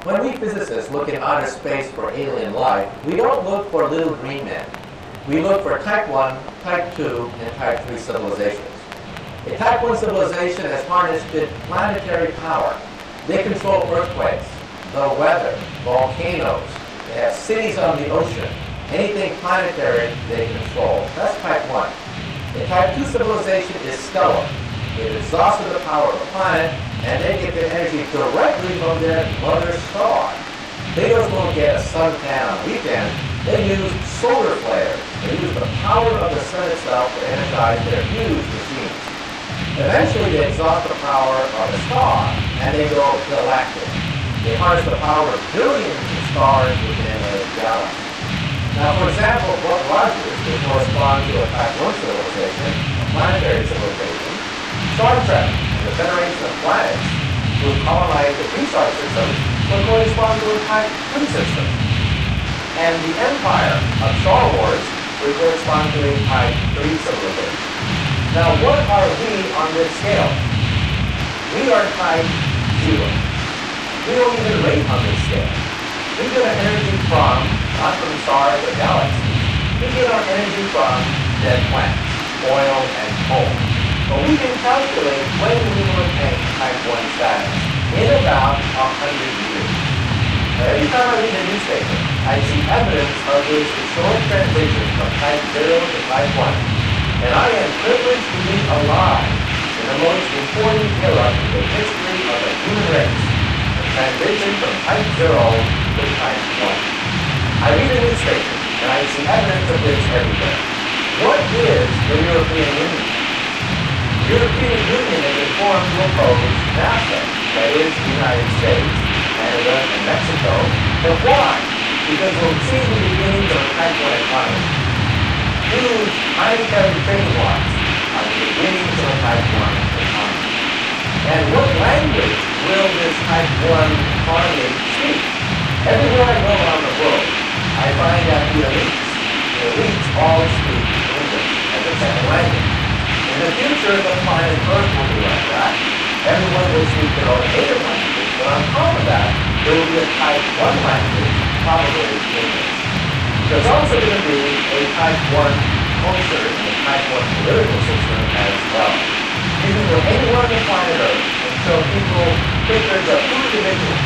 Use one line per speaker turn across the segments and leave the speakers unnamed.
When we physicists look in outer space for alien life, we don't look for little green men. We look for type 1, type 2, and type 3 civilizations. A type 1 civilization has harnessed planetary power. They control earthquakes, the weather, volcanoes. They have cities on the ocean. Anything planetary, they control. That's type 1. A type 2 civilization is stellar. They've exhausted the power of the planet, and they get their energy directly from their mother star. They don't get a suntan on the weekend. They use solar flares. They use the power of the sun itself to energize their huge machines. Eventually, they exhaust the power of the star, and they go galactic. They harness the power of billions of stars within a galaxy. Now, for example, Buck Rogers would correspond to a type 1 civilization, a planetary civilization. Star Trek and the Federation of Planets, who colonized the three-star system, would correspond to a type 2 system. And the Empire of Star Wars would correspond to a type 3 civilization. Now, what are we on this scale? We are type 0. We don't even rate on this scale. We get our energy from, not from stars or galaxies, we get our energy from dead plants, oil, and coal. But we can calculate when we will attain type 1 status in about 100 years. Now, every time I read a newspaper, I see evidence of this historic transition from type 0 to type 1. And I am privileged to be alive in the most important era in the history of the human race, the transition from type 0 to type 1. I read a newspaper, and I see evidence of this everywhere. What is the European Union? The European Union has been formed to oppose NAFTA, that is, the United States, Canada, and Mexico. But why? Because we're seeing the beginnings of a type 1 economy. Huge, highly-carried trading blocks are the beginnings of a type 1 economy. And what language will this type 1 economy speak? Everywhere I go around the world, I find that the elites all speak English as a second language. In the future, the planet Earth will be like that. Everyone will speak their own native language, but on top of that, there will be a type 1 language, probably English. There's also going to be a type 1 culture and a type 1 political system as well. You can go anywhere on the planet Earth and show people pictures of two individuals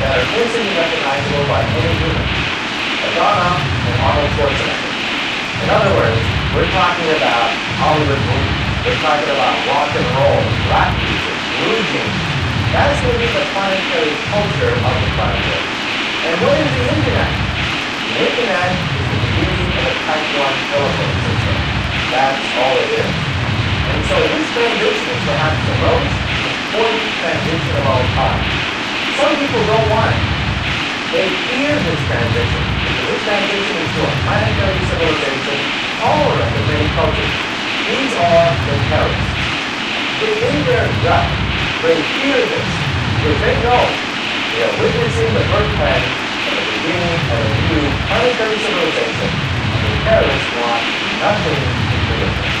that are instantly recognizable by any human. Madonna and Arnold Schwarzenegger. In other words, we're talking about Hollywood movies. We're talking about rock and roll, rap music, blue jeans. That's going to be the planetary culture of the planet Earth. And what is the Internet? The Internet is the beginning of a type 1 telephone system. That's all it is. And so this transition is perhaps the most important transition of all time. Some people don't want it. They fear this transition because this transition is to a planetary civilization tolerant of many cultures. These are the terrorists. Within their gut, they fear this because they know they are witnessing the birth pangs of the beginning of a new planetary civilization, and the terrorists want nothing to do with it.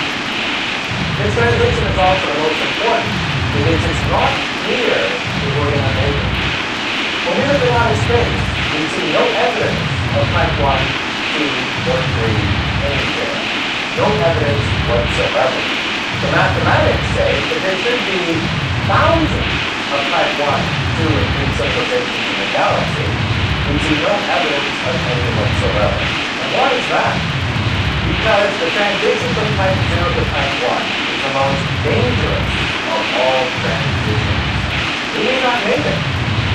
This transition is also the most important because it's not clear if we're going to make it. When we look around in space, we see no evidence of type 1, 2, or 3 anywhere. No evidence whatsoever. The mathematics say that there should be thousands of type 1, 2, and 3 civilizations in the galaxy. We see no evidence of any whatsoever. And why is that? Because the transition from type 0 to type 1 is the most dangerous of all transitions. We may not make it.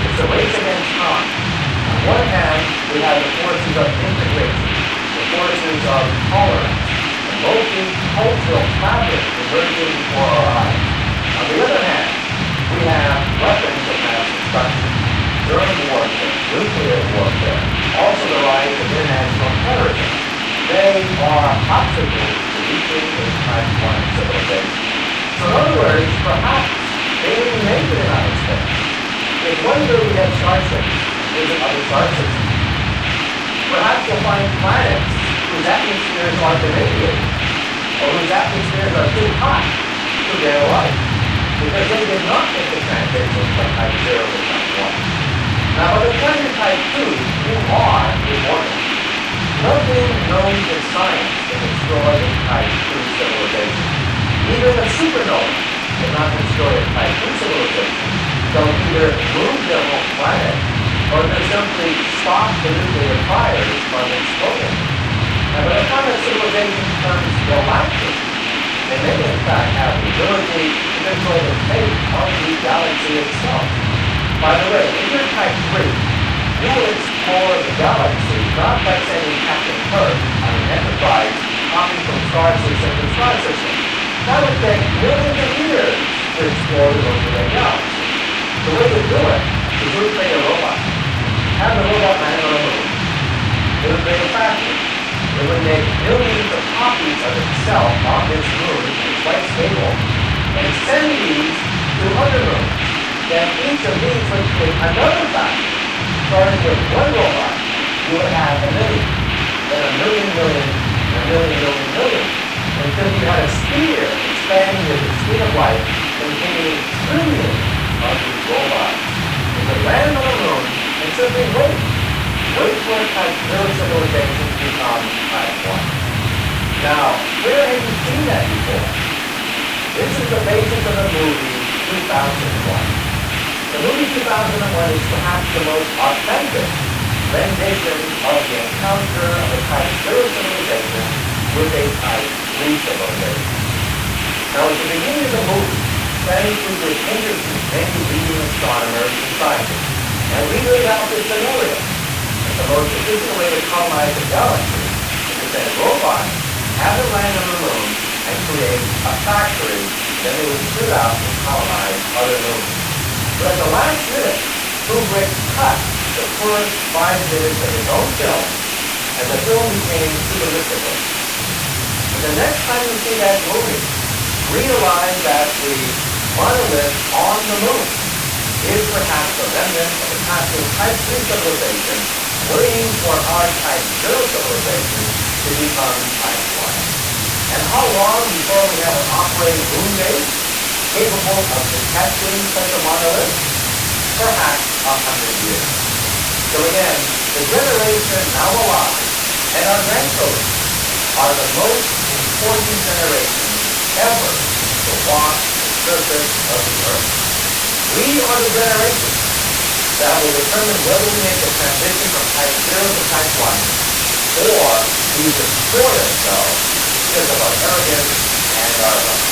It's a race against time. On one hand, we have the forces of integration, the forces of tolerance, the multicultural fabric emerging before our eyes. On the other hand, we have weapons of mass destruction, germ warfare, nuclear warfare, also the rise of international terrorism. They are obstacles to reaching a type 1 civilization. So in other words, perhaps they didn't make it in outer space. If one day we have starships, visit other star systems, perhaps you'll find planets whose atmospheres are irradiated, or whose atmospheres are too hot for their life, because they did not make the transition from type 0 to type 1. Now, by the time you're type 2, you are immortal. Nothing known in science can destroy a type 2 civilization. Even a supernova cannot destroy a type 2 civilization. They'll either move the whole planet, or they'll simply stop the nuclear fires from exploding. And by the time a civilization becomes galactic, they may in fact have the ability to control the fate of the galaxy itself. By the way, if you're type 3, you will explore the galaxy not by sending Captain Kirk on an Enterprise hopping from star system to star system. That would take millions of years to explore the Milky Way galaxy. The way to do it is you would create a robot. Have the robot land on the moon. It would create a factory. It would make millions of copies of itself on this moon, it's quite stable, and send these to other moons. Then each of these would create another factory. Starting with one robot, you would have a million, then a million, and a million, until you had a sphere expanding at the speed of light, containing trillions of these robots. You could land on the moon and simply wait. Wait for a type 0 civilization to become type 1. Now, where have you seen that before? This is the basis of the movie 2001. The movie 2001 is perhaps the most authentic rendition of the encounter of a type 0 civilization with a type 3 civilization. Now, at the beginning of the movie, Fanny Kubrick interviewed many leading astronomers and scientists, and we laid out this scenario. The most efficient way to colonize the galaxy is to send robots, have them land on the moon, and create a factory. Then they would shoot out and colonize other moons. But at the last minute, Kubrick cut the first 5 minutes of his own film, and the film became super mystical. And the next time you see that movie, realize that the monolith on the moon is perhaps the remnant of a passive type 3 civilization waiting for our type 0 civilization to become type 1. And how long before we have an operating moon base capable of detecting such a monolith? Perhaps 100 years. So again, the generation now alive and our grandchildren are the most important generation ever to walk the surface of the earth. We are the generation that will determine whether we make the transition from type 0 to type 1, or we destroy ourselves because of our arrogance and our love.